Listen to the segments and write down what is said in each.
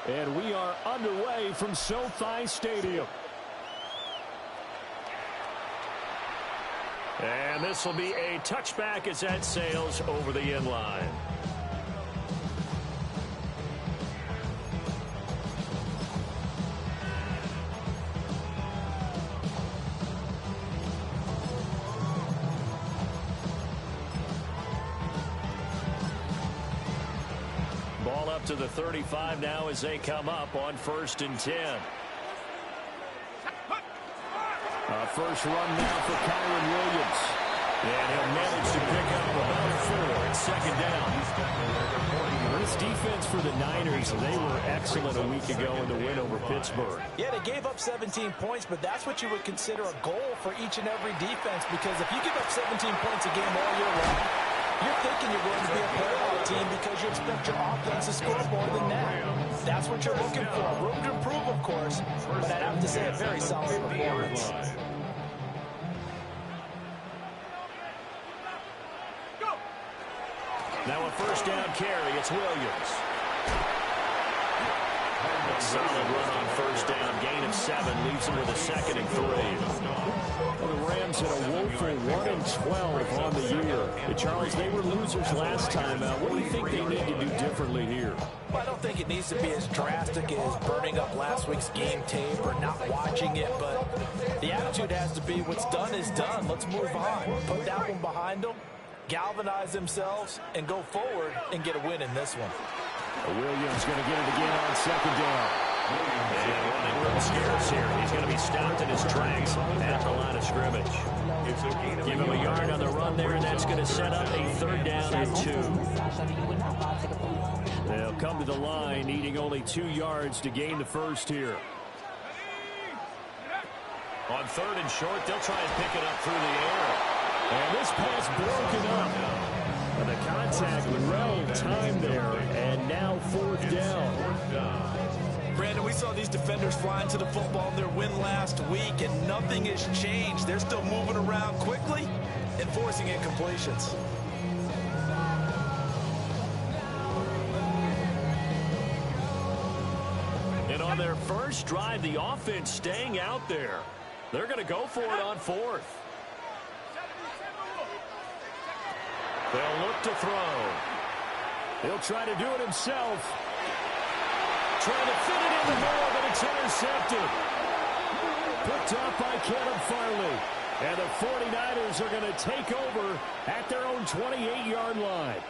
And we are underway from SoFi Stadium. And this will be a touchback as that sails over the end line. Ball up to the 35 now as they come up on 1st and 10. First run now for Kyren Williams. And he'll manage to pick up about 4. It's 2nd down. This defense for the Niners, they were excellent a week ago in the win over Pittsburgh. Yeah, they gave up 17 points, but that's what you would consider a goal for each and every defense, because if you give up 17 points a game all year long, you're thinking you're going to be a playoff team because you expect your offense to score more than that. That's what you're looking for. Room to improve, of course, but I'd have to say a very solid performance. Now a 1st down carry. It's Williams. A solid run on 1st down. Gain of 7 leaves him with a 2nd and 3. Well, the Rams had a woeful 1-12 on the year. Charles, they were losers last time out. What do you think they need to do differently here? Well, I don't think it needs to be as drastic as burning up last week's game tape or not watching it, but the attitude has to be what's done is done. Let's move on. Put that one behind them, galvanize themselves, and go forward and get a win in this one. Williams going to get it again on 2nd down. And running real scarce here. He's going to be stopped in his tracks at the line of scrimmage. Give him a yard on the run there, and that's going to set up a 3rd down and 2. They'll come to the line, needing only 2 yards to gain the first here. On 3rd and short, they'll try and pick it up through the air. And this pass broken up. And the contact well timed there, and now 4th down. Brandon, we saw these defenders flying to the football in their win last week, and nothing has changed. They're still moving around quickly and forcing incompletions. And on their first drive, the offense staying out there. They're going to go for it on 4th. They'll look to throw. He'll try to do it himself. Trying to fit it in the middle, but it's intercepted. Picked up by Caleb Farley. And the 49ers are going to take over at their own 28-yard line.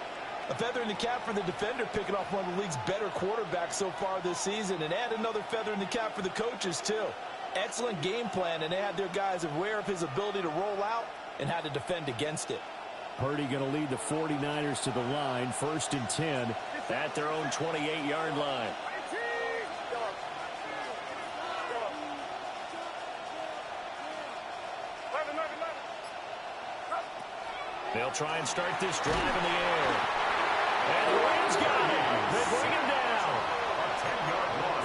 A feather in the cap for the defender, picking off one of the league's better quarterbacks so far this season. And add another feather in the cap for the coaches, too. Excellent game plan, and they had their guys aware of his ability to roll out and how to defend against it. Purdy going to lead the 49ers to the line. 1st and 10 at their own 28-yard line. They'll try and start this drive in the air. And the Rams got it. They bring him down.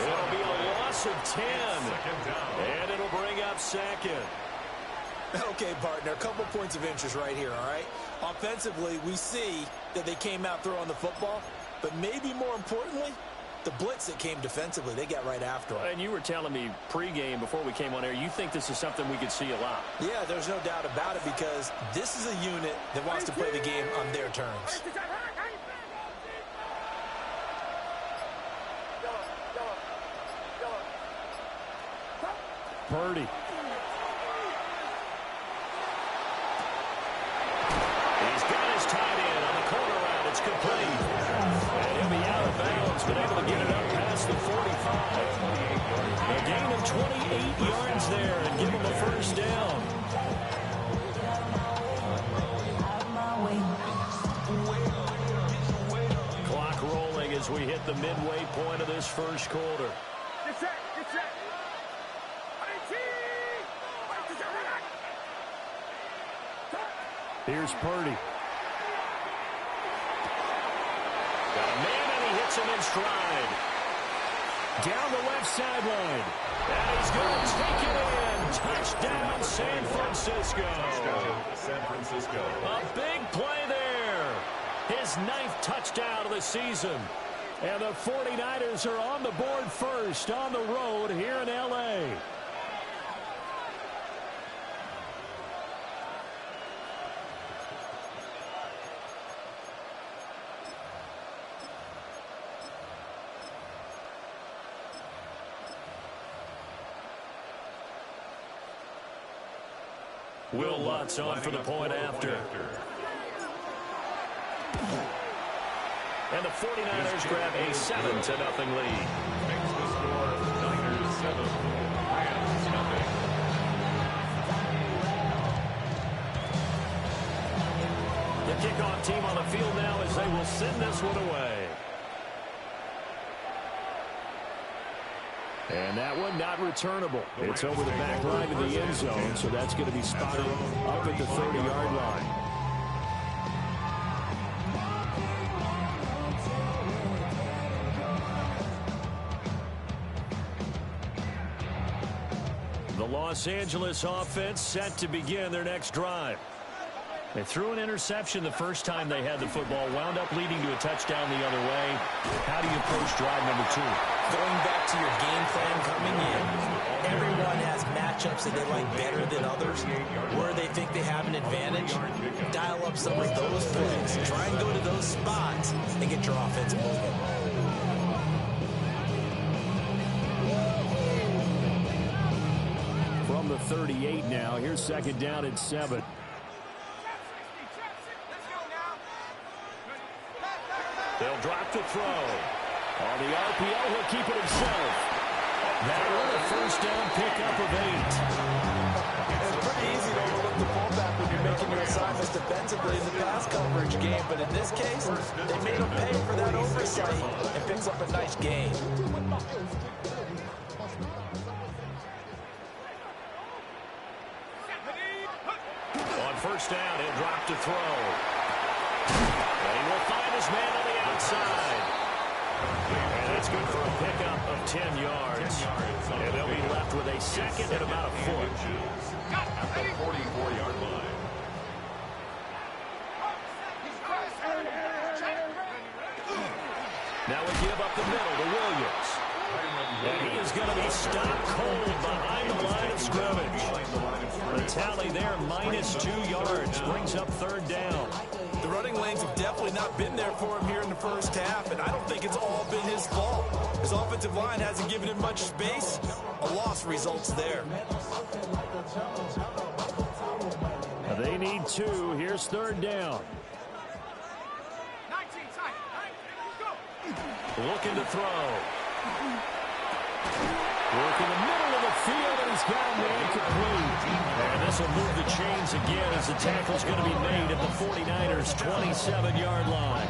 It'll be a loss of 10. And it'll bring up 2nd. Okay, partner, a couple points of interest right here, all right? Offensively, we see that they came out throwing the football, but maybe more importantly, the blitz that came defensively, they got right after them. And you were telling me pregame before we came on air, you think this is something we could see a lot. Yeah, there's no doubt about it, because this is a unit that wants to play the game on their terms. Purdy. It's complete. And he'll be out of bounds, but able to get it up past the 45. A gain of 28 yards there and give him a 1st down. Clock rolling as we hit the midway point of this first quarter. Here's Purdy. Got a man, and he hits him in stride. Down the left sideline. And he's going to take it in. Touchdown, San Francisco. Touchdown, San Francisco. A big play there. His 9th touchdown of the season. And the 49ers are on the board first on the road here in L.A. Will Lutz on for the point after. And the 49ers grab a 7-0 lead. Makes the score Niners 7, Rams nothing. The kickoff team on the field now as they will send this one away. And that one not returnable. It's over the back line of the end zone, so that's going to be spotted up at the 30-yard line. The Los Angeles offense set to begin their next drive. They threw an interception the first time they had the football, wound up leading to a touchdown the other way. How do you approach drive number 2? Going back to your game plan coming in, everyone has matchups that they like better than others, where they think they have an advantage. Dial up some of those plays. Try and go to those spots and get your offense moving. From the 38 now, here's second down and 7. They'll drop to throw. On the RPO, he'll keep it himself. That one a first down pickup of 8. It's pretty easy to overlook the fullback when you're making your assignments defensively in the pass coverage game, but in this case, they made him pay for that oversight and picks up a nice gain. On first down, he'll drop to throw. And he will find his man on the outside. And that's good for a pickup of 10 yards. And they'll be left with a second and about a foot. At the 44-yard line. Now we give up the middle to Williams. And he is going to be stopped cold behind the line of scrimmage. The tally there, -2 yards, brings up third down. The running lanes have definitely not been there for him here in the first half, and I don't think it's all been his fault. His offensive line hasn't given him much space. A loss results there. They need 2. Here's third down. Looking to throw. Work in the middle of the field, and he's got a man complete. And this will move the chains again as the tackle's going to be made at the 49ers' 27-yard line.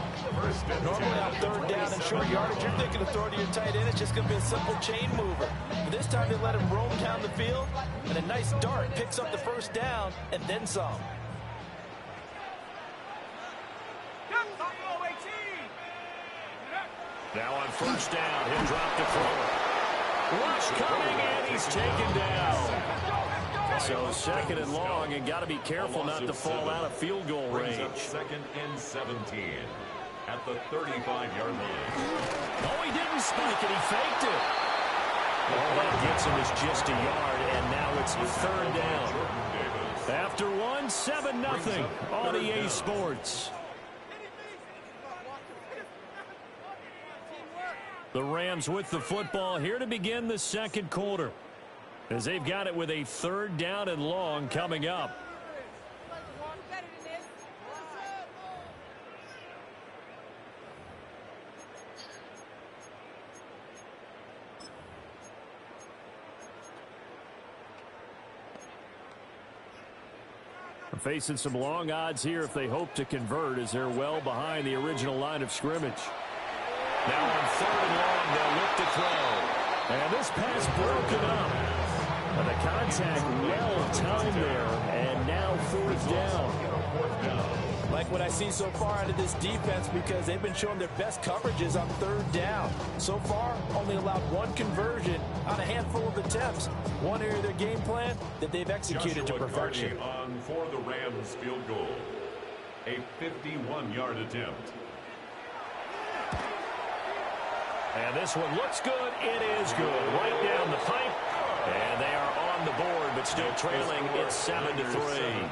Normally on third down and short yardage, you're thinking of throwing to your tight end. It's just going to be a simple chain mover. But this time they let him roam down the field, and a nice dart picks up the first down and then some. Now on first down, he'll drop to throw. Rush coming, and he's taken down. So second and long, and got to be careful not to fall out of field goal range. Second and 17 at the 35-yard line. Oh, he didn't spike it. He faked it. All that gets him is just a yard, and now it's third down. After one, 7-0 on EA Sports. The Rams with the football here to begin the second quarter, as they've got it with a third down and long coming up. Facing some long odds here if they hope to convert, as they're well behind the original line of scrimmage. Now on third and long, they'll look to throw. And this pass broken up. And the contact well timed there, and now fourth down. Like what I see so far out of this defense, because they've been showing their best coverages on third down. So far, only allowed one conversion on a handful of attempts. One area of their game plan that they've executed to perfection. On for the Rams field goal. A 51-yard attempt. And this one looks good. It is good. Right down the pipe. And they are on the board, but still trailing. It's 7-3.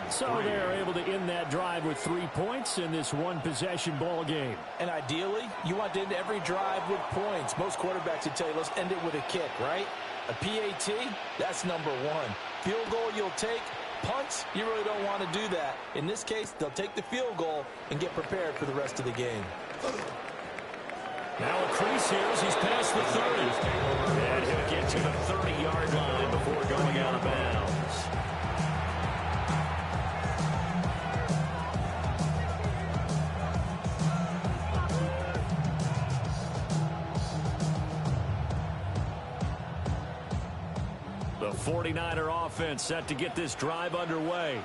So they are able to end that drive with 3 points in this one-possession ball game. And ideally, you want to end every drive with points. Most quarterbacks would tell you, let's end it with a kick, right? A PAT, that's number one. Field goal you'll take. Punts, you really don't want to do that. In this case, they'll take the field goal and get prepared for the rest of the game. Now a crease here as he's past the 30. And he'll get to the 30-yard line before going out of bounds. The 49er offense set to get this drive underway.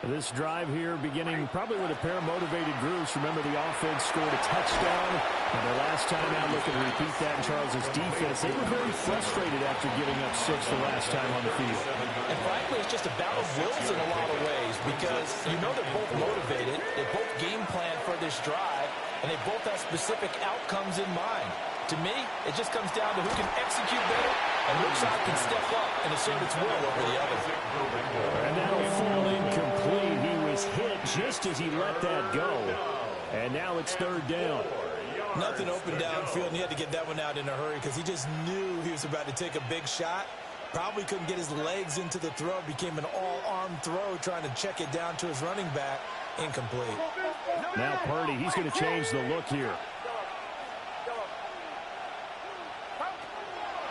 This drive here beginning probably with a pair of motivated groups. Remember, the offense scored a touchdown. And the last time out, looking to repeat that in Charles' defense. They were very frustrated after giving up 6 the last time on the field. And frankly, it's just a battle of wills in a lot of ways because you know they're both motivated. They both game plan for this drive, and they both have specific outcomes in mind. To me, it just comes down to who can execute better and which side can step up and assert its will over the other. And that'll fall incomplete. He was hit just as he let that go. And now it's 3rd down. Nothing open downfield, and he had to get that one out in a hurry because he just knew he was about to take a big shot. Probably couldn't get his legs into the throw. Became an all-arm throw trying to check it down to his running back. Incomplete. Now Purdy, he's going to change the look here.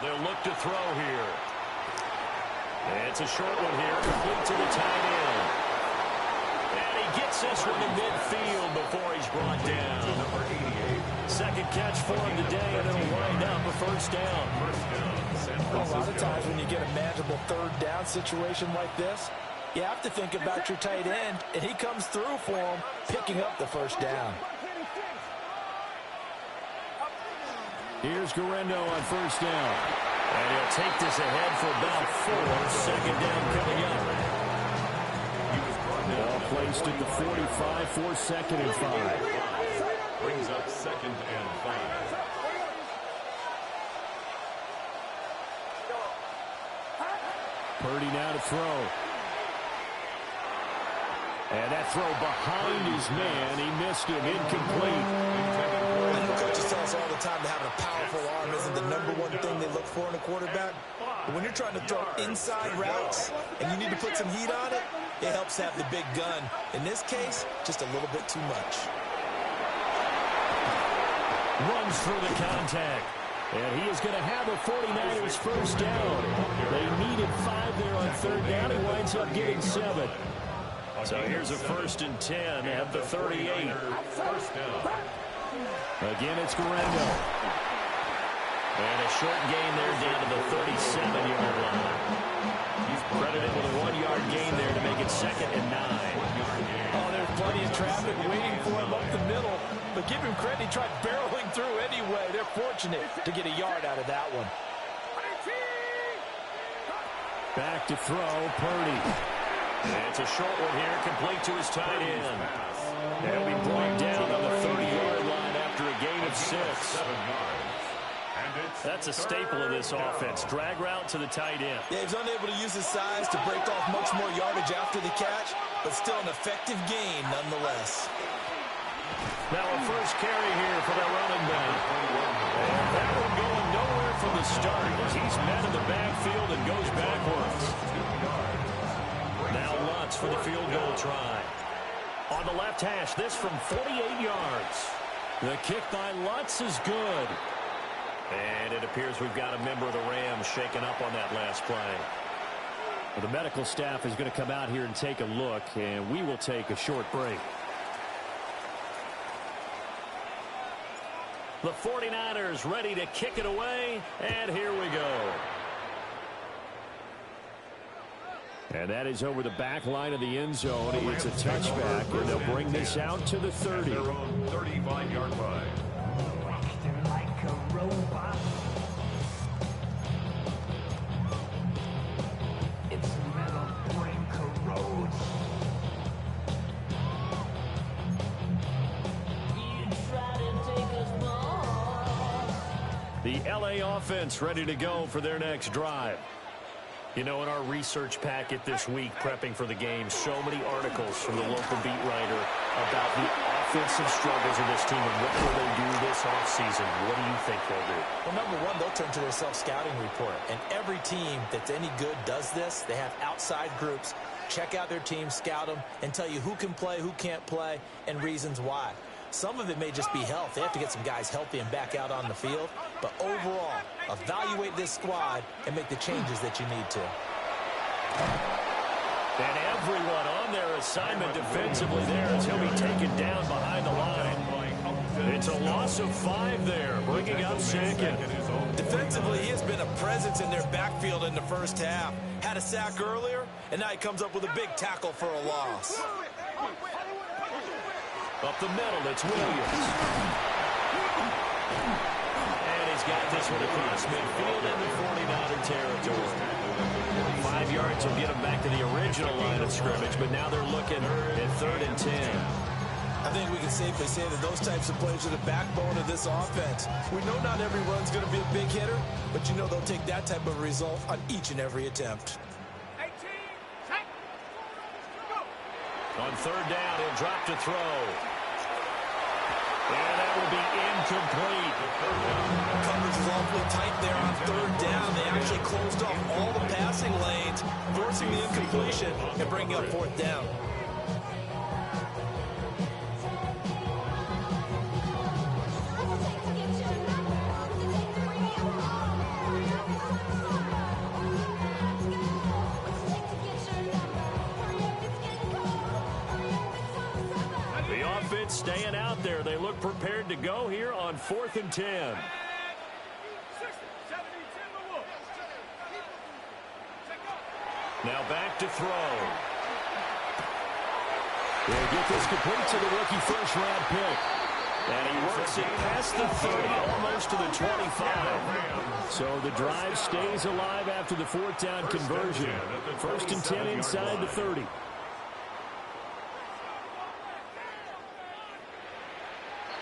They'll look to throw here. It's a short one here, complete to the tight end. And he gets this one to midfield before he's brought down. Number 88. Second catch for him today, and it'll wind up a 1st down. A lot of times when you get a manageable 3rd down situation like this, you have to think about your tight end, and he comes through for him, picking up the 1st down. Here's Guerrero on 1st down. And he'll take this ahead for about 4. 2nd down coming up. Ball placed at the 45 for 2nd and 5. Brings up 2nd and 5. Purdy now to throw. And that throw behind his man. He missed him. Incomplete. I know coaches tell us all the time that having a powerful arm isn't the #1 thing they look for in a quarterback. But when you're trying to throw inside routes and you need to put some heat on it, it helps have the big gun. In this case, just a little bit too much. Runs through the contact. And he is going to have a 49ers 1st down. They needed 5 there on 3rd down. He winds up getting 7. So here's a 1st and 10 at the 38. 1st down. Again, it's Guerrero. And a short gain there down to the 37-yard line. He's credited with a 1-yard gain there to make it 2nd and 9. Oh, there's plenty of traffic waiting for him up the middle. But give him credit, he tried barreling through anyway. They're fortunate to get a yard out of that one. Back to throw, Purdy. And it's a short one here, complete to his tight end. He'll be brought down on the 30-yard line after a gain of 6. That's a staple of this offense. Drag route to the tight end. Yeah, he's unable to use his size to break off much more yardage after the catch, but still an effective gain nonetheless. Now a 1st carry here for the running back. And that one going nowhere from the start as he's met in the backfield and goes backwards. Now Lutz for the field goal try. On the left hash, this from 48 yards. The kick by Lutz is good. And it appears we've got a member of the Rams shaken up on that last play. Well, the medical staff is going to come out here and take a look, and we will take a short break. The 49ers ready to kick it away, and here we go. And that is over the back line of the end zone. It's a touchback, and they'll bring this out to the 30. Their own 35-yard line. Like a robot. Its metal brain corrodes. You try to take us more. The LA offense ready to go for their next drive. You know, in our research packet this week, prepping for the game, so many articles from the local beat writer about the offensive struggles of this team and what will they do this offseason. What do you think they'll do? Well, number one, they'll turn to their self-scouting report. And every team that's any good does this. They have outside groups. Check out their team, scout them, and tell you who can play, who can't play, and reasons why. Some of it may just be health. They have to get some guys healthy and back out on the field. But overall, evaluate this squad and make the changes that you need to. And everyone on their assignment defensively there as he'll be taken down behind the line. It's a loss of 5 there, bringing up second. Defensively, he has been a presence in their backfield in the first half. Had a sack earlier, and now he comes up with a big tackle for a loss. Up the middle, it's Williams. And he's got this one across midfield into 49er territory. 5 yards will get him back to the original line of scrimmage, but now they're looking at 3rd and 10. I think we can safely say that those types of plays are the backbone of this offense. We know not every run's going to be a big hitter, but you know they'll take that type of result on each and every attempt. On 3rd down, he'll drop to throw. And that will be incomplete. Coverage is awfully tight there on 3rd down. They actually closed off all the passing lanes, forcing the incompletion and bringing up 4th down. Staying out there. They look prepared to go here on 4th and 10. Now back to throw. They'll get this complete to the rookie first-round pick. And he works it past the 30, almost to the 25. So the drive stays alive after the 4th down conversion. 1st and 10 inside the 30.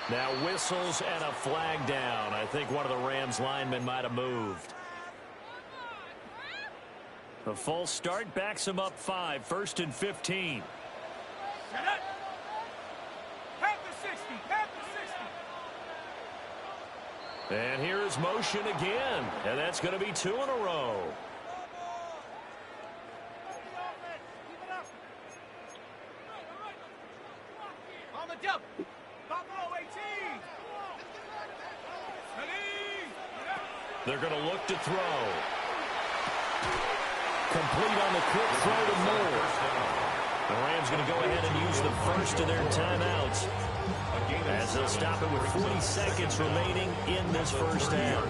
Now whistles and a flag down. I think one of the Rams linemen might have moved. The false start backs him up 5. 1st and 15. And here is motion again. And that's going to be 2 in a row. On the jump. They're going to look to throw. Complete on the quick throw to Moore. The Rams going to go ahead and use the first of their timeouts as they'll stop it with 40 seconds remaining in this first half.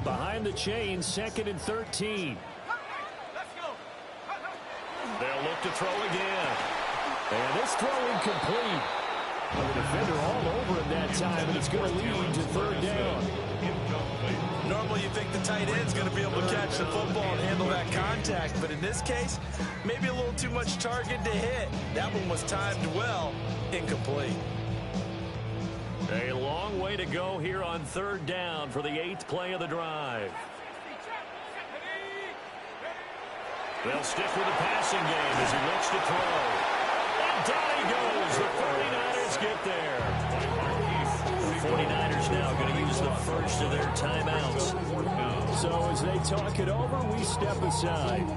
Behind the chain, 2nd and 13. They'll look to throw again. And this throw incomplete. The defender all over him that time, and it's going to lead to 3rd down. Normally you think the tight end's going to be able to catch the football and handle that contact, but in this case, maybe a little too much target to hit. That one was timed well, incomplete. A long way to go here on 3rd down for the 8th play of the drive. They'll stick with the passing game as he looks to throw. And down he goes. The 49ers get there. The 49ers now going to use the first of their timeouts. So as they talk it over, we step aside.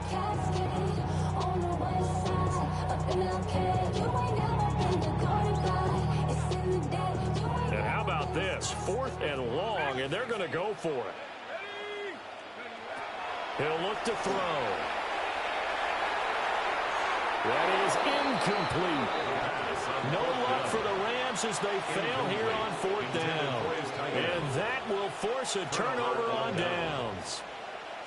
And how about this? 4th and long, and they're going to go for it. He'll look to throw. That is incomplete. No luck for the Rams as they fail here on 4th down. And that will force a turnover on downs.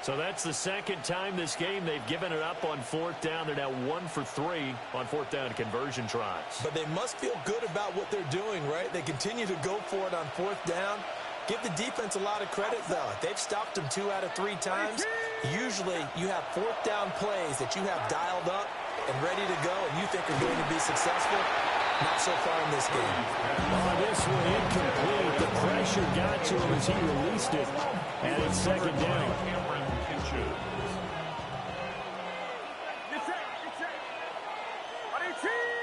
So that's the 2nd time this game they've given it up on 4th down. They're now 1 for 3 on 4th down conversion tries. But they must feel good about what they're doing, right? They continue to go for it on 4th down. Give the defense a lot of credit, though. They've stopped them 2 out of 3 times. Usually you have 4th down plays that you have dialed up and ready to go and you think are going to be successful. Not so far in this game. On this this one incomplete. The pressure got to him as he released it, and it's second down.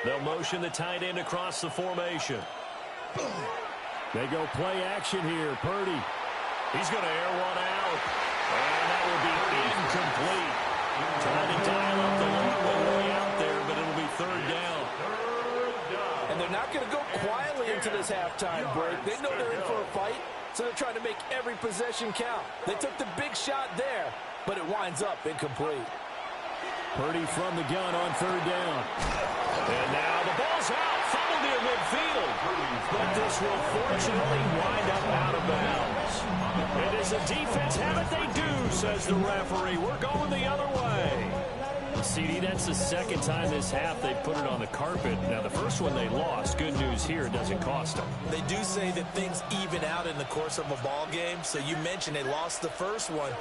They'll motion the tight end across the formation. They go play action here. Purdy. He's going to air one out. And that will be incomplete. Trying to dial up the long way out there, but it'll be third down. And they're not going to go quietly into this halftime break. They know they're in for a fight, so they're trying to make every possession count. They took the big shot there, but it winds up incomplete. Purdy from the gun on third down. And now the ball's out. Fumbled near midfield. But this will fortunately wind up out of bounds. And as a defense have it, they do, says the referee. We're going the other way. CD, that's the second time this half they put it on the carpet. Now, the first one they lost. Good news here, it doesn't cost them. They do say that things even out in the course of a ball game. So you mentioned they lost the first one.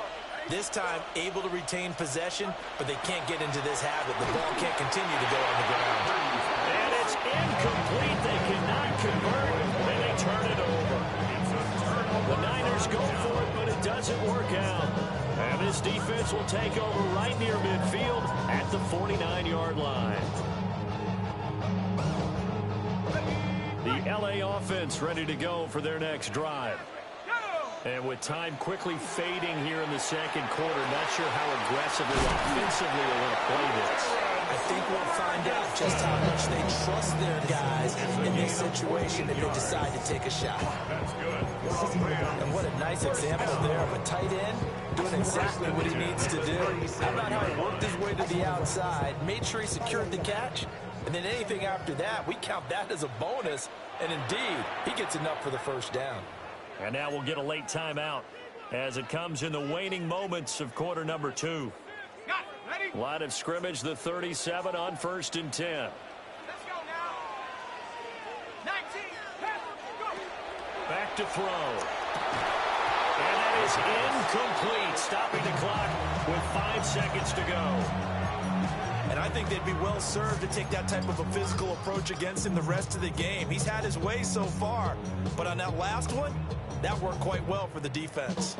This time, able to retain possession, but they can't get into this habit. The ball can't continue to go on the ground. And it's incomplete. They cannot convert, and they turn it over. The Niners go for it, but it doesn't work out. And this defense will take over right near midfield at the 49-yard line. The LA offense ready to go for their next drive. And with time quickly fading here in the second quarter, not sure how aggressively, offensively they want to play this. I think we'll find out just how much they trust their guys in this situation if they decide to take a shot. And what a nice example there of a tight end doing exactly what he needs to do. How about how he worked his way to the outside, made sure he secured the catch, and then anything after that, we count that as a bonus. And indeed, he gets enough for the first down. And now we'll get a late timeout as it comes in the waning moments of quarter number 2. Line of scrimmage, the 37 on 1st and 10. Let's go now. 19. Go. Back to throw. And that is incomplete, stopping the clock with 5 seconds to go. And I think they'd be well served to take that type of a physical approach against him the rest of the game. He's had his way so far, but on that last one, that worked quite well for the defense.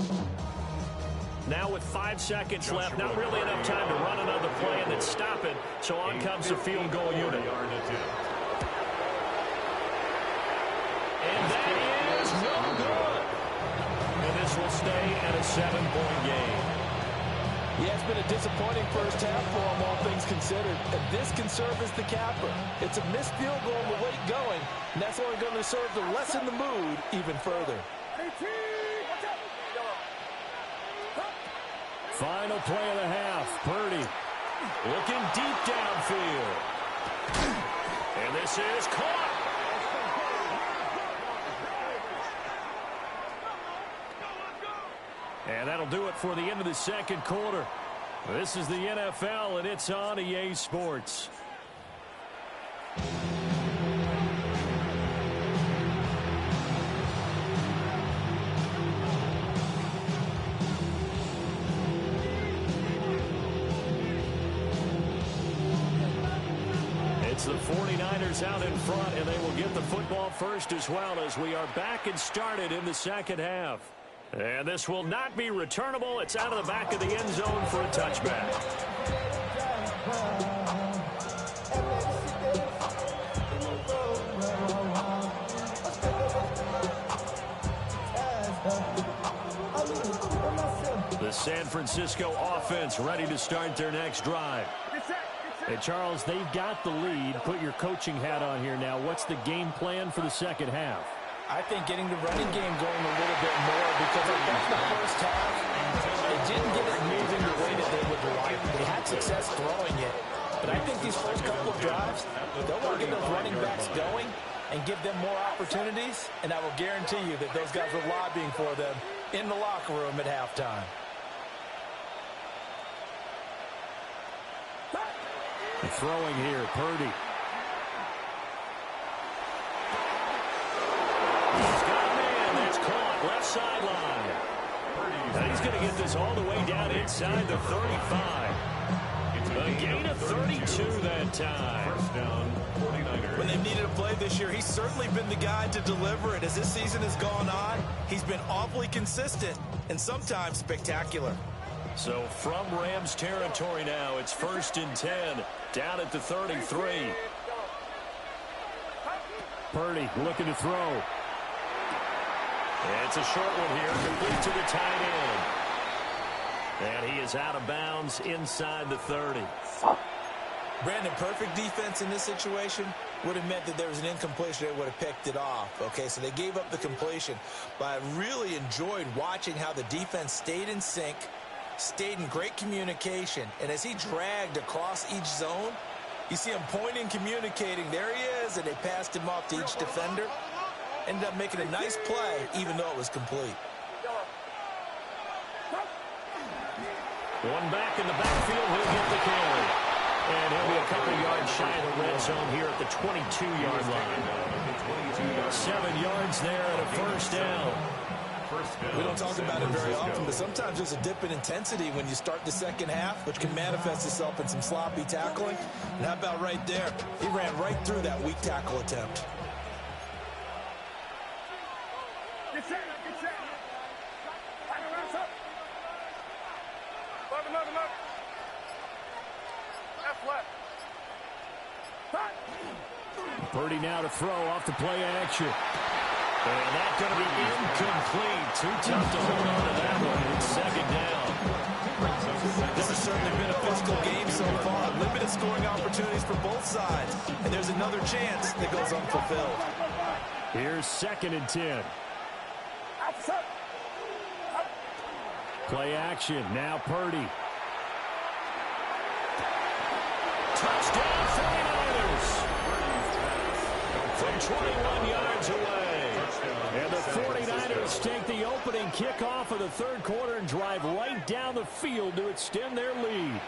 Now with 5 seconds left, not really enough time to run another play and then stop it, so on comes the field goal unit. And that is no good. And this will stay at a 7-point game. Yeah, it's been a disappointing first half for him, all things considered. And this can serve as the capper. It's a missed field goal with late going, and that's only going to serve to lessen the mood even further. Final play of the half. Purdy looking deep downfield. And this is caught. And that'll do it for the end of the second quarter. This is the NFL, and it's on EA Sports. It's the 49ers out in front, and they will get the football first as well as we are back and started in the second half. And this will not be returnable. It's out of the back of the end zone for a touchback. The San Francisco offense ready to start their next drive. Hey, Charles, they've got the lead. Put your coaching hat on here now. What's the game plan for the second half? I think getting the running game going a little bit more, because I think the first half, they didn't get it moving the way that they would like. They had success throwing it. But I think these first couple of drives, they'll want to get those running backs going and give them more opportunities. And I will guarantee you that those guys are lobbying for them in the locker room at halftime. Throwing here, Purdy. He's got a man that's caught left sideline. And he's going to get this all the way down inside the 35. A gain of 32 that time. First down, 49ers. When they've needed a play this year, he's certainly been the guy to deliver it. As this season has gone on, he's been awfully consistent and sometimes spectacular. So from Rams territory now, it's 1st and 10, down at the 33. Purdy looking to throw. It's a short one here, complete to the tight end. And he is out of bounds inside the 30. Brandon, perfect defense in this situation would have meant that there was an incompletion. They would have picked it off. Okay, so they gave up the completion. But I really enjoyed watching how the defense stayed in sync, stayed in great communication. And as he dragged across each zone, you see him pointing, communicating. There he is, and they passed him off to each defender. Ended up making a nice play, even though it was complete. One back in the backfield, he'll get the carry. And he'll be a couple yards shy of the red zone here at the 22-yard line. 7 yards there and a first down. We don't talk about it very often, but sometimes there's a dip in intensity when you start the second half, which can manifest itself in some sloppy tackling. And how about right there? He ran right through that weak tackle attempt. Get set. Look. That's left. Purdy now to throw off the play action. And that's going to be incomplete. Too tough to hold on to that one. It's 2nd down. This has certainly been a physical game so far. Limited scoring opportunities for both sides. And there's another chance that goes unfulfilled. Here's 2nd and 10. Play action. Now Purdy. Touchdown 49ers. From 21 yards away. And the 49ers take the opening kickoff of the 3rd quarter and drive right down the field to extend their lead.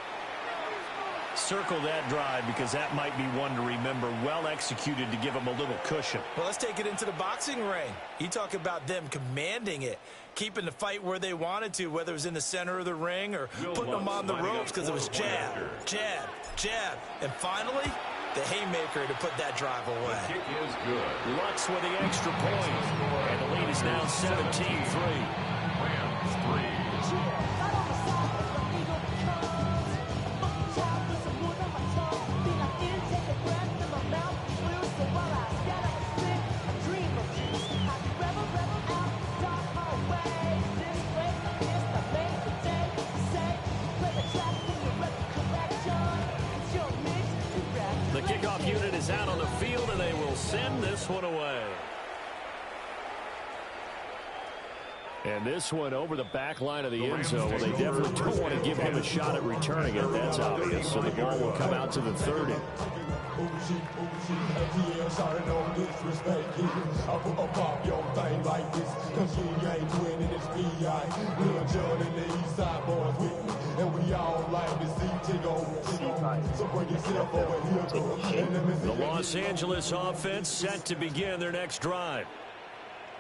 Circle that drive because that might be one to remember. Well executed to give them a little cushion. Well, let's take it into the boxing ring. You talk about them commanding it, keeping the fight where they wanted to, whether it was in the center of the ring or putting them on the ropes because it was jab, jab, jab. And finally, the haymaker to put that drive away. The kick is good. Lutz with the extra point. And the lead is now 17-3. Rams 3. The kickoff unit is out on the field, and they will send this one away. And this one over the back line of the end zone. Well, they definitely don't want to give him a shot at returning it. That's obvious. So the ball will come out to the 30. The Los Angeles offense set to begin their next drive.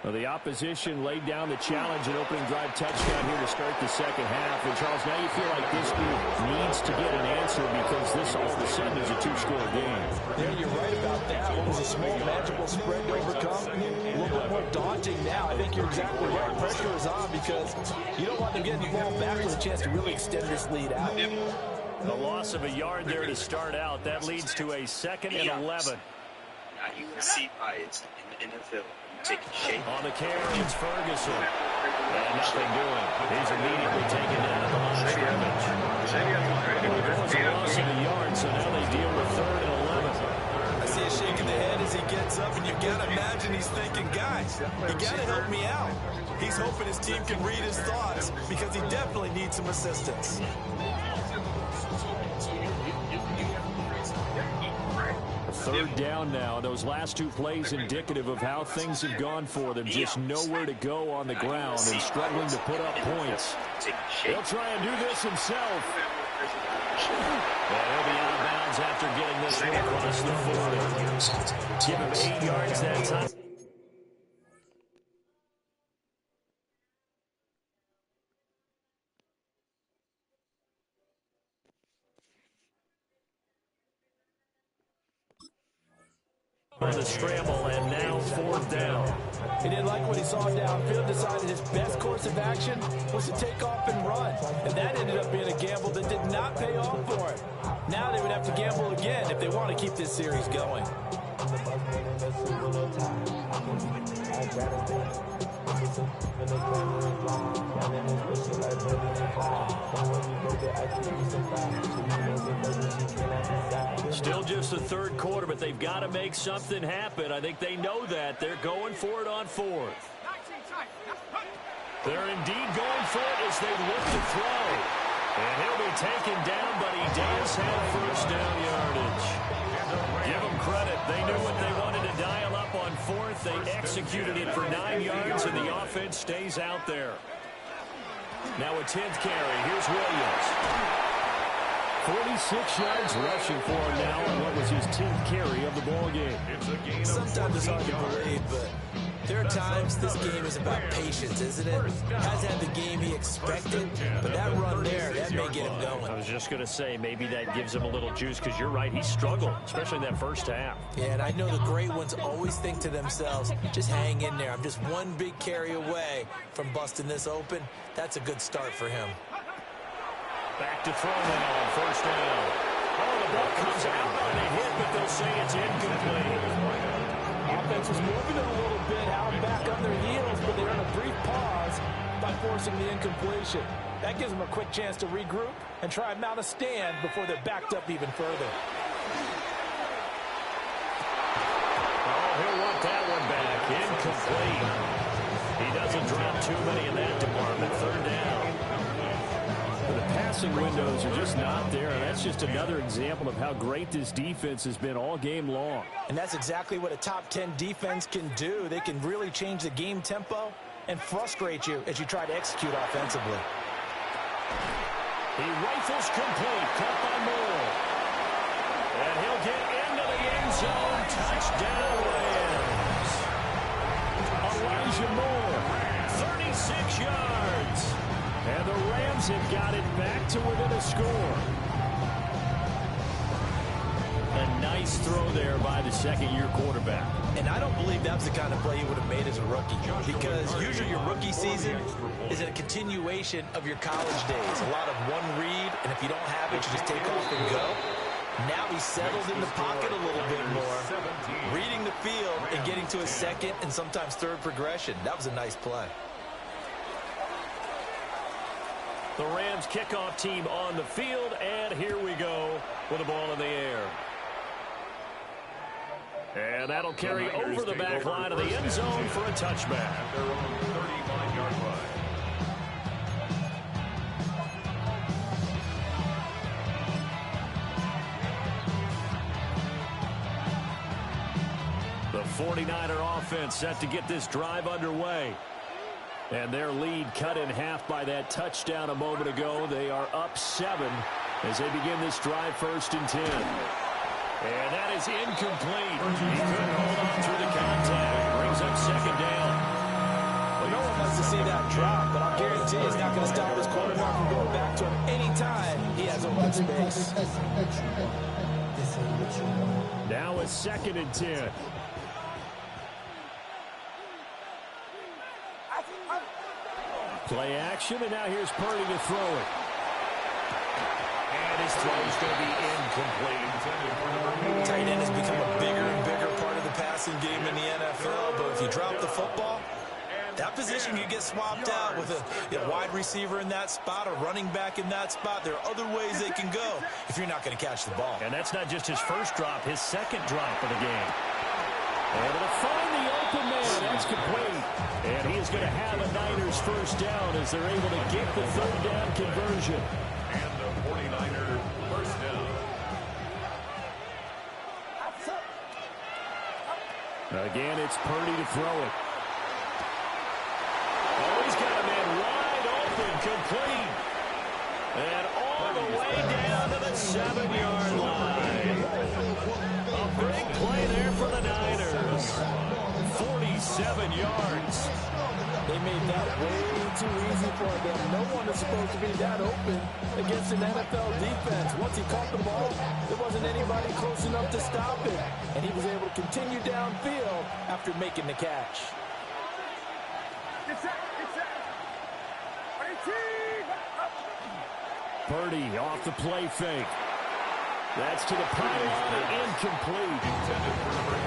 Well, the opposition laid down the challenge and opening drive touchdown here to start the second half. And, Charles, now you feel like this group needs to get an answer because this all of a sudden is a 2-score game. Yeah, you're right about that. What was a small magical spread to overcome? A little bit more daunting now. I think you're exactly right. Pressure is on because you don't want them getting the ball back with a chance to really extend this lead out. The loss of a yard there to start out. That leads to a 2nd and 11. You can see why it's in the NFL. Taking shape. On the carry, it's Ferguson. And nothing doing. He's immediately taken down at the line of scrimmage. There was a loss of a yard, so now they deal with 3rd and 11. I see him shaking the head as he gets up, and you've got to imagine he's thinking, guys, you got to help me out. He's hoping his team can read his thoughts because he definitely needs some assistance. 3rd down now. Those last 2 plays indicative of how things have gone for them. Just nowhere to go on the ground and struggling to put up points. He'll try and do this himself. And he'll be out of bounds after getting this one across the 40. Give him 8 yards that time. On the scramble, and now 4th down. He didn't like what he saw downfield, decided his best course of action was to take off and run. And that ended up being a gamble that did not pay off for him. Now they would have to gamble again if they want to keep this series going. Still just the 3rd quarter, but they've got to make something happen. I think they know that. They're going for it on 4th. They're indeed going for it as they look to throw. And he'll be taken down, but he does have 1st down yardage. Give them credit. They knew what they wanted to dial up on 4th. They executed it for 9 yards, and the offense stays out there. Now a 10th carry. Here's Williams. 46 yards rushing for him now, and what was his 10th carry of the ball game. Sometimes it's hard to believe, but there are times this game is about patience, isn't it? Hasn't had the game he expected, but that run there, that may get him going. I was just going to say, maybe that gives him a little juice, because you're right, he struggled, especially in that first half. Yeah, and I know the great ones always think to themselves, just hang in there. I'm just one big carry away from busting this open. That's a good start for him. Back to throw now on 1st down. Oh, the ball comes out on a hit, but they'll say it's incomplete. Offense was moving it a little bit out back on their heels, but they earned a brief pause by forcing the incompletion. That gives them a quick chance to regroup and try and mount a stand before they're backed up even further. Oh, he'll want that one back. Incomplete. He doesn't drop too many in that department. 3rd down. The passing windows are just not there, and that's just another example of how great this defense has been all game long. And that's exactly what a top 10 defense can do. They can really change the game tempo and frustrate you as you try to execute offensively. He rifles complete, caught by Moore. And he'll get into the end zone. Touchdown, Rams. Elijah Moore, 36 yards. And the Rams have got it back to within a score. A nice throw there by the 2nd-year quarterback. And I don't believe that's the kind of play he would have made as a rookie, because usually your rookie season is a continuation of your college days. A lot of one read, and if you don't have it, you just take off and go. Now he's settled in the pocket a little bit more, reading the field and getting to his 2nd and sometimes 3rd progression. That was a nice play. The Rams kickoff team on the field, and here we go with the ball in the air. And that'll carry over the back line of the end zone for a touchback. Their own 35-yard line. The 49er offense set to get this drive underway. And their lead cut in half by that touchdown a moment ago. They are up 7 as they begin this drive 1st and 10. And that is incomplete. He couldn't hold on through the contact. Brings up 2nd down. Well, no one wants to see that drop, but I'll guarantee he's not going to stop his quarterback from going back to him anytime he has open space. Now it's 2nd and 10. Play action, and now here's Purdy to throw it. And his throw is going to be incomplete. Tight end has become a bigger and bigger part of the passing game in the NFL, but if you drop the football, that position can get swapped out with a wide receiver in that spot, a running back in that spot. There are other ways they can go if you're not going to catch the ball. And that's not just his first drop, his 2nd drop of the game. And it'll find the open man. That's complete. And he is going to have a Niners 1st down as they're able to get the 3rd down conversion. And the 49er 1st down. Again, it's Purdy to throw it. Oh, he's got a man wide open, complete. And all the way down to the 7-yard line. A big play there for the Niners. 47 yards. They made that way too easy for them. No one is supposed to be that open against an NFL defense. Once he caught the ball, there wasn't anybody close enough to stop it. And he was able to continue downfield after making the catch. Get set, get set. 18. Purdy off the play fake. That's to the pylon and incomplete.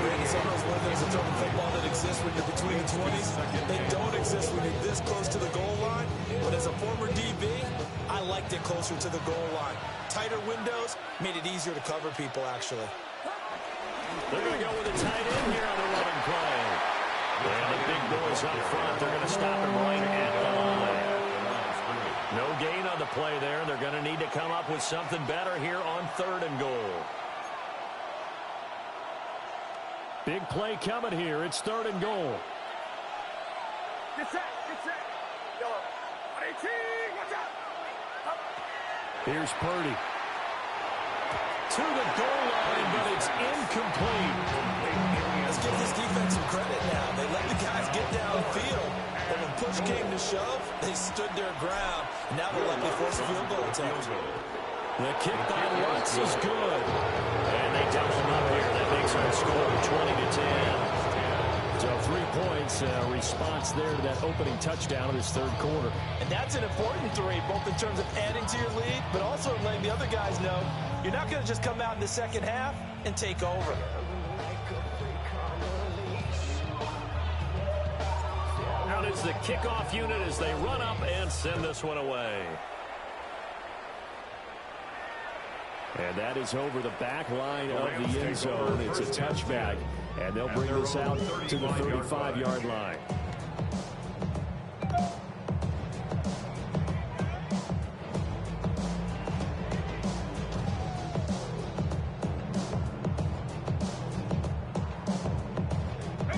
Brady, some of those windows of total football that exist when you're between the 20s, they don't exist when you're this close to the goal line. But as a former DB, I liked it closer to the goal line. Tighter windows made it easier to cover people, actually. They're going to go with a tight end here on the running play. And the big boys up front, they're going to stop him right at the line. No gain on the play there. They're going to need to come up with something better here on 3rd and goal. Big play coming here. It's 3rd and goal. Get set, get set. Go. 18. Watch out. Here's Purdy. To the goal line, but it's incomplete. Let's give this defense some credit now. They let the guys get downfield. And when push came to shove, they stood their ground. Now they'll likely force a field goal attempt. The kick by Lutz is good. And they double him up here. That makes our score 20-10. So 3 points, response there to that opening touchdown of this 3rd quarter. And that's an important 3, both in terms of adding to your lead, but also letting the other guys know you're not going to just come out in the second half and take over. Out is the kickoff unit as they run up and send this one away. And that is over the back line of the end zone. It's a touchback, and they'll bring this out to the 35-yard line.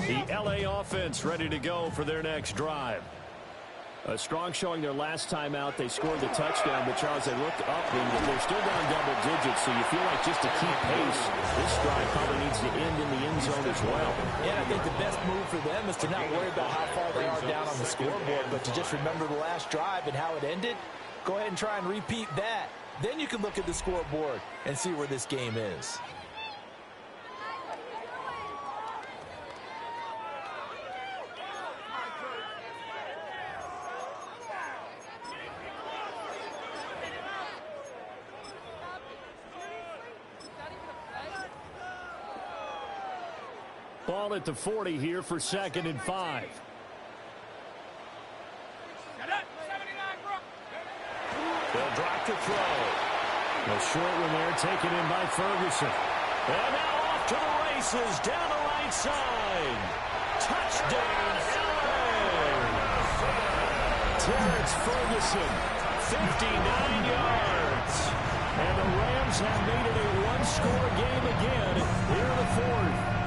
The LA offense ready to go for their next drive. A strong showing their last time out. They scored the touchdown, but Charles, they looked up, and they're still down double digits, so you feel like just to keep pace, this drive probably needs to end in the end zone as well. Yeah, I think the best move for them is to not worry about how far they are down on the scoreboard, but to just remember the last drive and how it ended. Go ahead and try and repeat that. Then you can look at the scoreboard and see where this game is. Ball at the 40 here for 2nd and 5. They'll drop to throw. A short one there taken in by Ferguson. And now off to the races down the right side. Touchdown, LA! Terrence Ferguson, 59 yards. And the Rams have made it a one-score game again here in the 4th.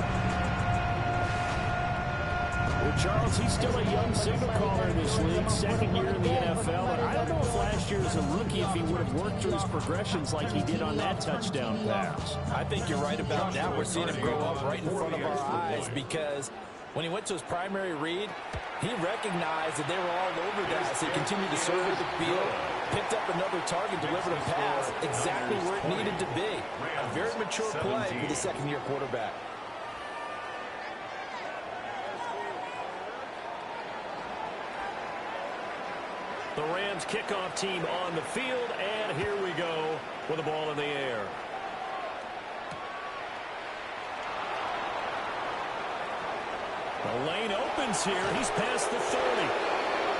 Well, Charles, he's still a young signal caller in this league, 2nd year in the NFL. And I don't know if last year as a rookie, if he would have worked through his progressions like he did on that touchdown pass. I think you're right about that. We're seeing him grow up right in front of our eyes because when he went to his primary read, he recognized that they were all over that. So he continued to survey the field, picked up another target, delivered a pass exactly where it needed to be. A very mature play for the 2nd-year quarterback. The Rams kickoff team on the field, and here we go with the ball in the air. The lane opens here. He's past the 30.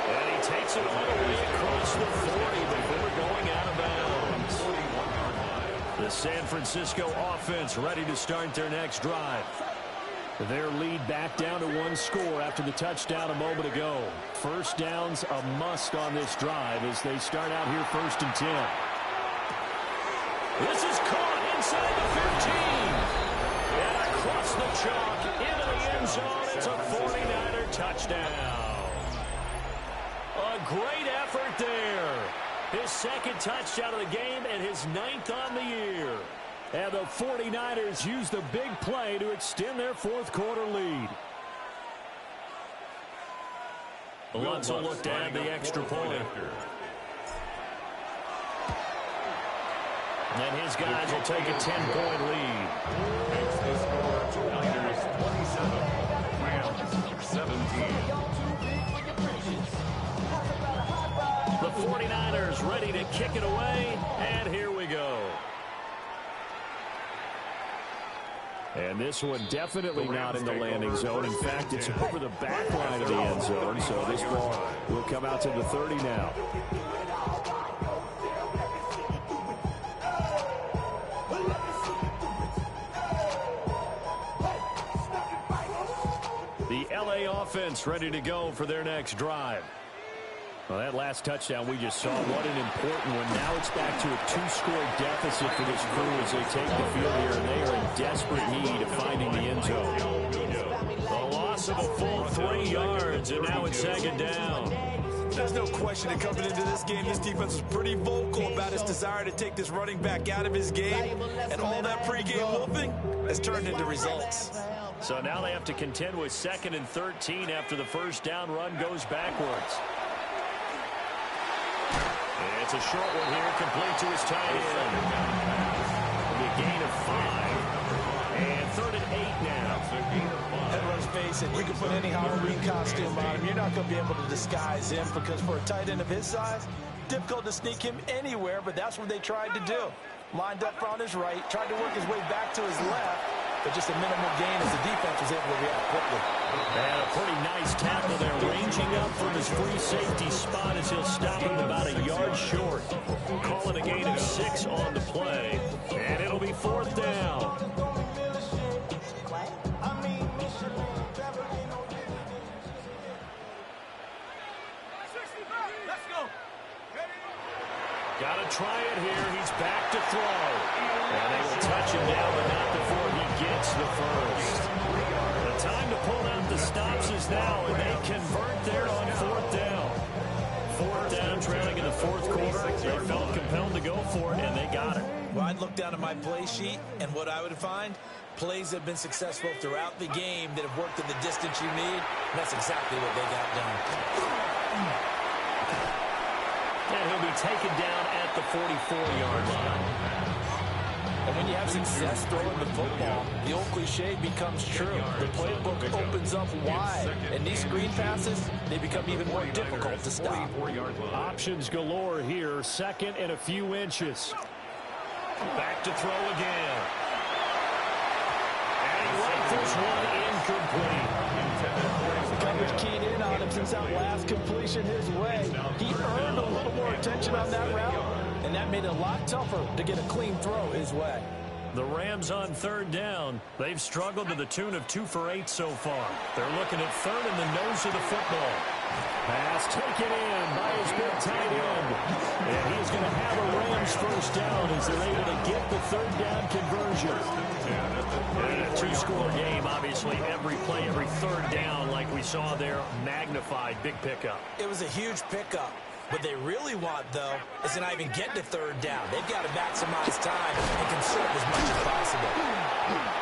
And he takes it all the way across the 40 before going out of bounds. The San Francisco offense ready to start their next drive. Their lead back down to 1 score after the touchdown a moment ago. First down's a must on this drive as they start out here 1st and 10. This is caught inside the 15. And across the chalk into the end zone. It's a 49er touchdown. A great effort there. His 2nd touchdown of the game and his 9th on the year. And the 49ers use the big play to extend their 4th quarter lead. Lutz will look to add the extra point. And his guys will take a 10-point lead. Makes the score Niners 27, Rams 17. The 49ers ready to kick it away, and here we go. And this one definitely not in the landing zone. In fact, it's over the back line of the end zone, so this ball will come out to the 30 now. The LA offense ready to go for their next drive. Well, that last touchdown we just saw, what an important one. Now it's back to a 2-score deficit for this crew as they take the field here, and they are in desperate need of finding the end zone. A loss of a full 3 yards, and now it's 2nd down. There's no question that coming into this game, this defense was pretty vocal about its desire to take this running back out of his game, and all that pregame wolfing has turned into results. So now they have to contend with 2nd and 13 after the first down run goes backwards. It's a short one here, complete to his tight end. It'll be a gain of 5. And 3rd and 8 now. Let's face it, you can put any Halloween costume on him. You're not going to be able to disguise him because for a tight end of his size, difficult to sneak him anywhere, but that's what they tried to do. Lined up on his right, tried to work his way back to his left, but just a minimal gain as the defense was able to react quickly. And a pretty nice tackle there, ranging up from his free safety spot as he'll stop him about a yard short. Call it a gain of 6 on the play, and it'll be 4th down. Got to try it here. He's back to throw. And they will touch him down, but not before he gets the first. The time to pull out the stops is now, and they convert there on 4th down. 4th down, trailing in the 4th quarter. They felt compelled to go for it, and they got it. Well, I'd look down at my play sheet, and what I would find, plays have been successful throughout the game that have worked in the distance you need, and that's exactly what they got done. And he'll be taken down at the 44-yard line. And when you have success throwing the football, the old cliche becomes true. The playbook opens up wide, and these screen passes, they become even more difficult to stop. Options galore here, 2nd and a few inches. Back to throw again. And he rifles one incomplete. Coverage keyed in on him since that last completion his way. He earned a little more attention on that route, and that made it a lot tougher to get a clean throw his way. The Rams on 3rd down. They've struggled to the tune of 2 for 8 so far. They're looking at 3rd in the nose of the football. Pass taken in by his big tight end. And he's going to have a Rams first down as they're able to get the 3rd down conversion. And a 2-score game, obviously. Every play, every 3rd down, like we saw there, magnified. Big pickup. It was a huge pickup. What they really want, though, is to not even get to 3rd down. They've got to maximize time and conserve as much as possible.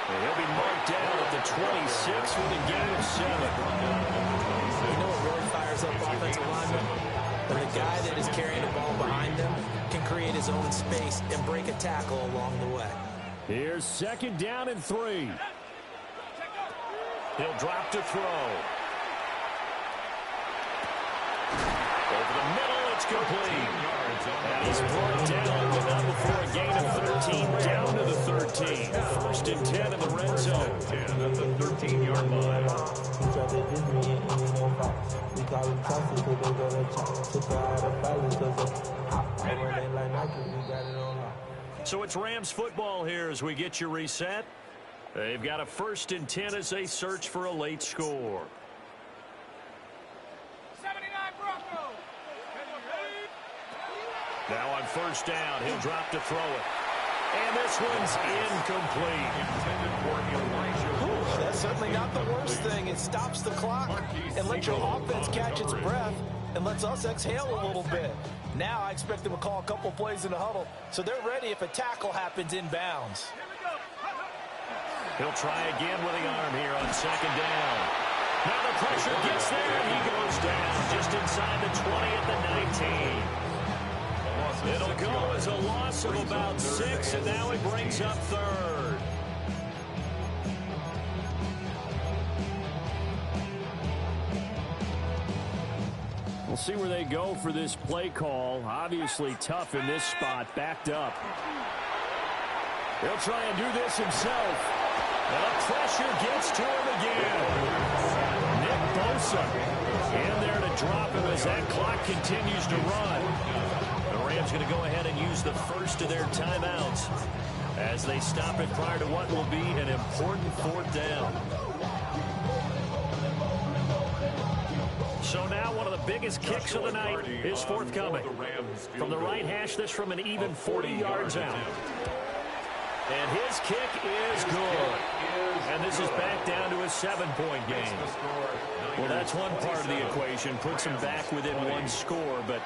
And he'll be marked down at the 26 with a gain of 7. You know what really fires up offensive linemen? When the guy that is carrying the ball behind them can create his own space and break a tackle along the way. Here's 2nd down and 3. He'll drop to throw. Over the middle, it's complete. And he's brought down, but not before a gain of 13, down to the 13. 1st and 10 in the red zone. 10 at the 13-yard line. So it's Rams football here as we get you reset. They've got a 1st and 10 as they search for a late score. 79 Broncos. Now on 1st down, he'll drop to throw it. And this one's incomplete. Intended for Elijah. That's certainly not the worst thing. It stops the clock and lets your offense catch its breath and lets us exhale a little bit. Now I expect them to call a couple plays in the huddle, so they're ready if a tackle happens inbounds. He'll try again with the arm here on 2nd down. Now the pressure gets there, and he goes down just It'll go as a loss of about 6, and now it brings up third. We'll see where they go for this play call. Obviously tough in this spot, backed up. He'll try and do this himself. And the pressure gets to him again. Nick Bosa in there to drop him as that clock continues to run. The Rams going to go ahead and use the first of their timeouts as they stop it prior to what will be an important 4th down. So now one of the biggest kicks of the night is forthcoming. From the right hash, this from an even 40 yards out. And his kick is good. And this is back down to a 7-point game. Well, that's one part of the equation. Puts him back within 1 score, but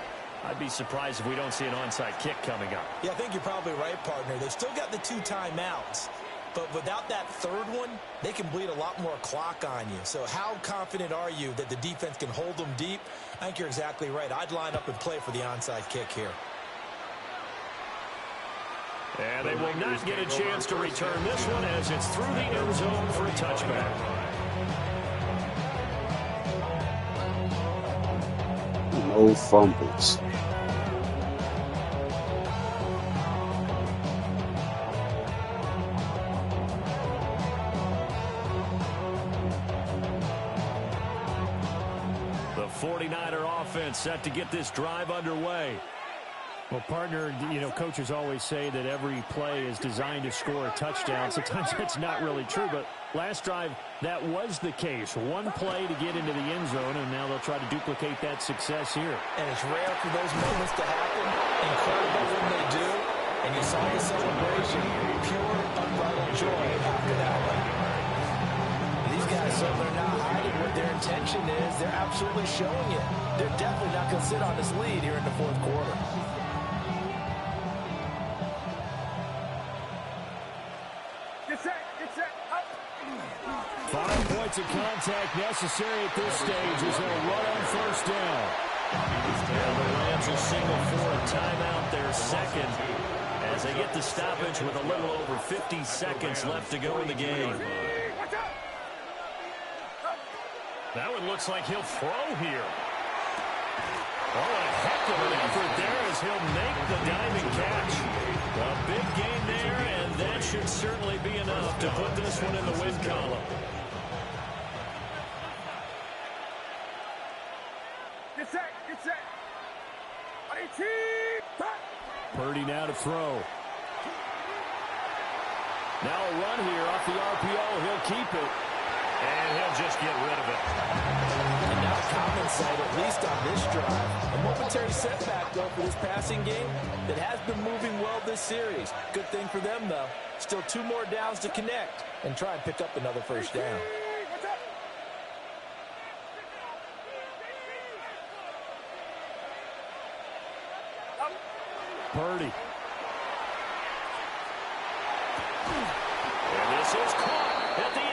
I'd be surprised if we don't see an onside kick coming up. Yeah, I think you're probably right, partner. They've still got the 2 timeouts. But without that 3rd one, they can bleed a lot more clock on you. So how confident are you that the defense can hold them deep? I think you're exactly right. I'd line up and play for the onside kick here. And they will not get a chance to return this one as it's through the end zone for a touchback. No fumbles. The 49er offense set to get this drive underway. Well, partner, you know, coaches always say that every play is designed to score a touchdown. Sometimes that's not really true, but last drive, that was the case. One play to get into the end zone, and now they'll try to duplicate that success here. And it's rare for those moments to happen. Incredible when they do. And you saw the celebration. Pure, unbridled joy after that one. These guys certainly are not hiding what their intention is. They're absolutely showing it. They're definitely not going to sit on this lead here in the 4th quarter. Get set, up. 5 points of contact necessary at this stage as they'll run on 1st down. And the Rams will signal for a timeout, their 2nd, as they get the stoppage with a little over 50 seconds left to go in the game. That one looks like he'll throw here. Oh, a heck of an effort there as he'll make the diving catch. A big gain there, and that should certainly be enough to put this one in the win column. Get set. Purdy now to throw. Now a run here off the RPO. He'll keep it. And he'll just get rid of it. And now common sight, at least on this drive. A momentary setback, though, for this passing game that has been moving well this series. Good thing for them, though. Still 2 more downs to connect and try and pick up another 1st down. Purdy. And this is caught at the 8.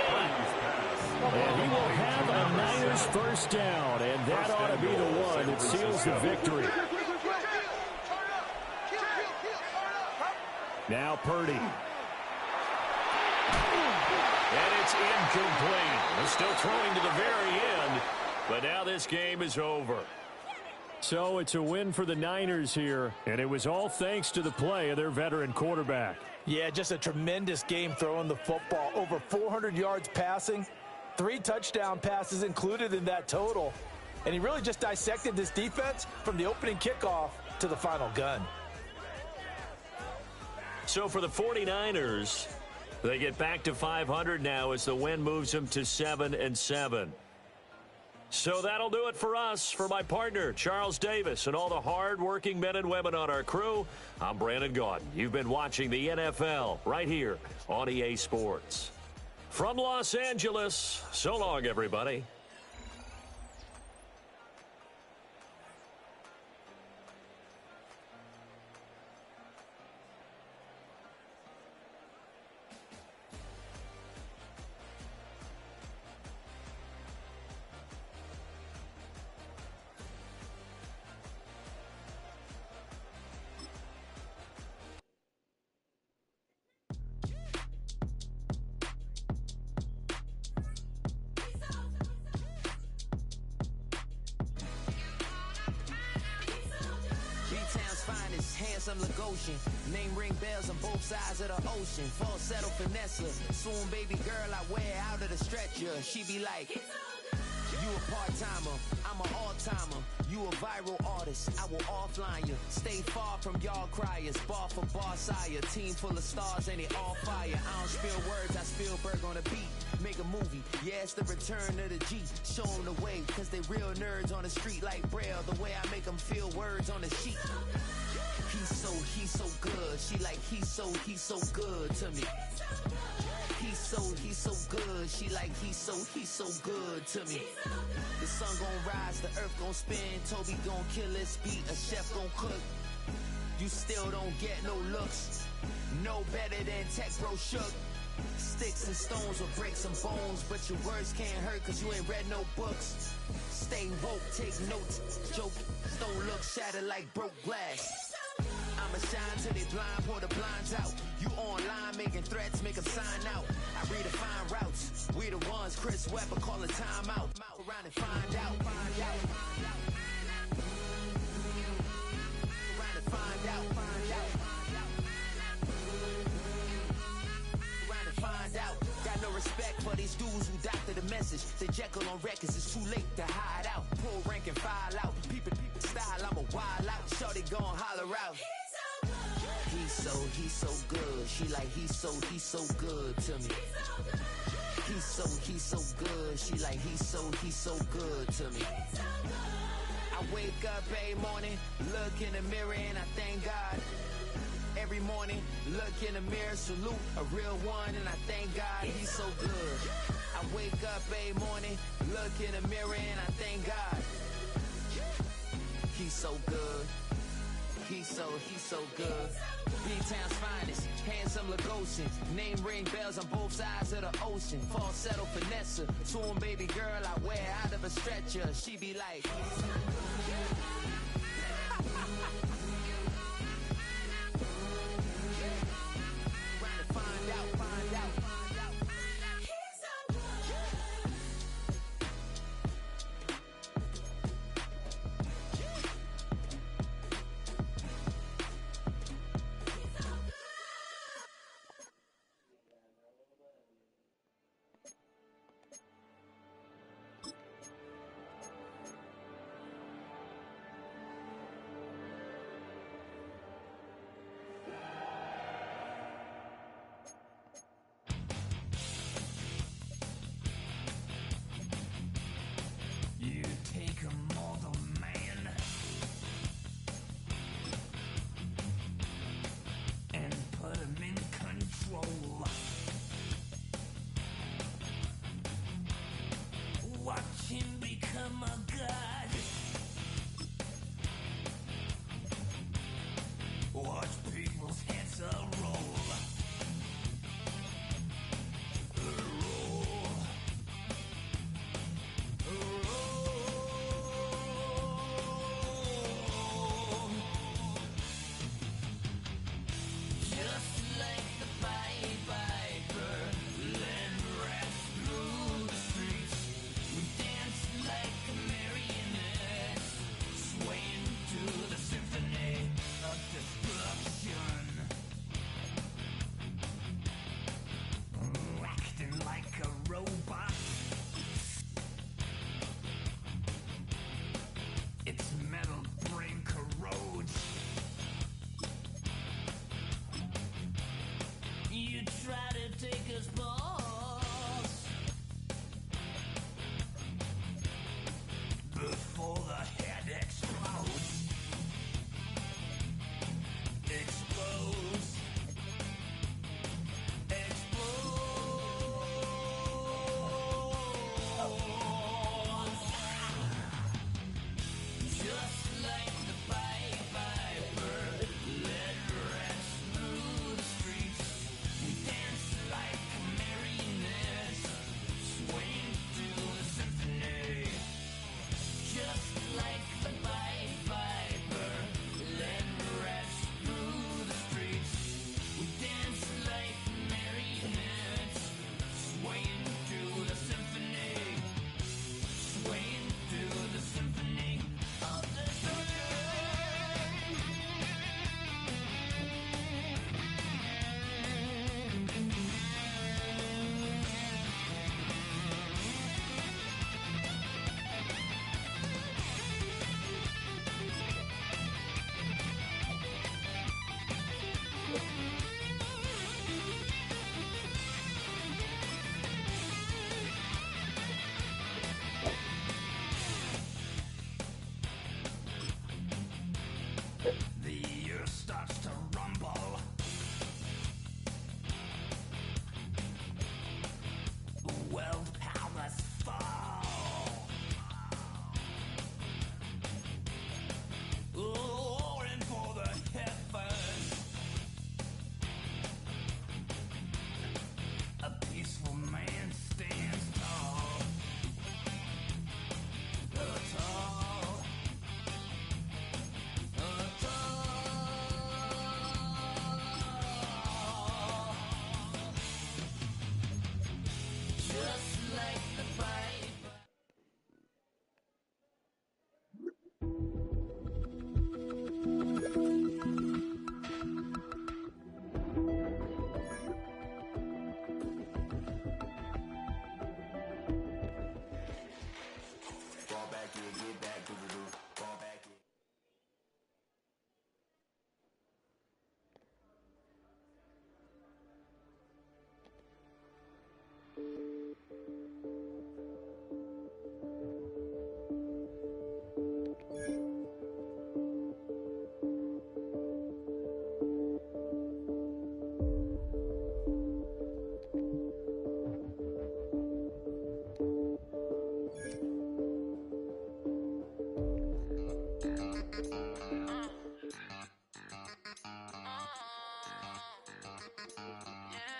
And he will have a Niners 1st down, and that ought to be the one that seals the victory. Now Purdy. And it's incomplete. He's still throwing to the very end, but now this game is over. So it's a win for the Niners here, and it was all thanks to the play of their veteran quarterback. Yeah, just a tremendous game throwing the football. Over 400 yards passing, 3 touchdown passes included in that total. And he really just dissected this defense from the opening kickoff to the final gun. So for the 49ers, they get back to 500 now as the win moves them to 7-7. So that'll do it for us. For my partner, Charles Davis, and all the hard-working men and women on our crew, I'm Brandon Gaudin. You've been watching the NFL right here on EA Sports. From Los Angeles, so long, everybody. handsome Lagosian. Name ring bells on both sides of the ocean. Falsetto finesse, soon baby girl I wear out of the stretcher. She be like, you a part-timer, I'm an all-timer. You a viral artist, I will offline you. Stay far from y'all criers, bar for bar sire. Team full of stars and it all fire. I don't spill words, I Spielberg on a beat. Make a movie, yeah, it's the return of the G. Show them the way, cause they real nerds on the street like Braille. The way I make them feel words on the sheet. He's so good. She like, he's so good to me. He's so good. She like, he's so good to me. The sun gon' rise, the earth gon' spin. Toby gon' kill this beat, a chef gon' cook. You still don't get no looks. No better than Tech Bro Shook. Sticks and stones will break some bones, but your words can't hurt cause you ain't read no books. Stay woke, take notes, joke, don't look shattered like broke glass. I'ma shine till they blind, pour the blinds out. You online making threats, make them sign out. I redefine routes, we the ones Chris Webber call a timeout. Around and find out. Around and find out. Find out. Got no respect for these dudes who doctor the message. They Jekyll on records, it's too late to hide out. Pull rank and file out. People style, I'm a wild out. Shorty gon' holler out. He's so good. She like, he's so good to me. He's so good. She like, he's so good to me. I wake up every morning, look in the mirror and I thank God. Every morning, look in the mirror, salute a real one, and I thank God he's so good. I wake up every morning, look in the mirror, and I thank God he's so good. He's so good. B-Town's finest, handsome Lagosian. Name ring bells on both sides of the ocean. Falsetto finesse, soon baby girl I wear out of a stretcher. She be like,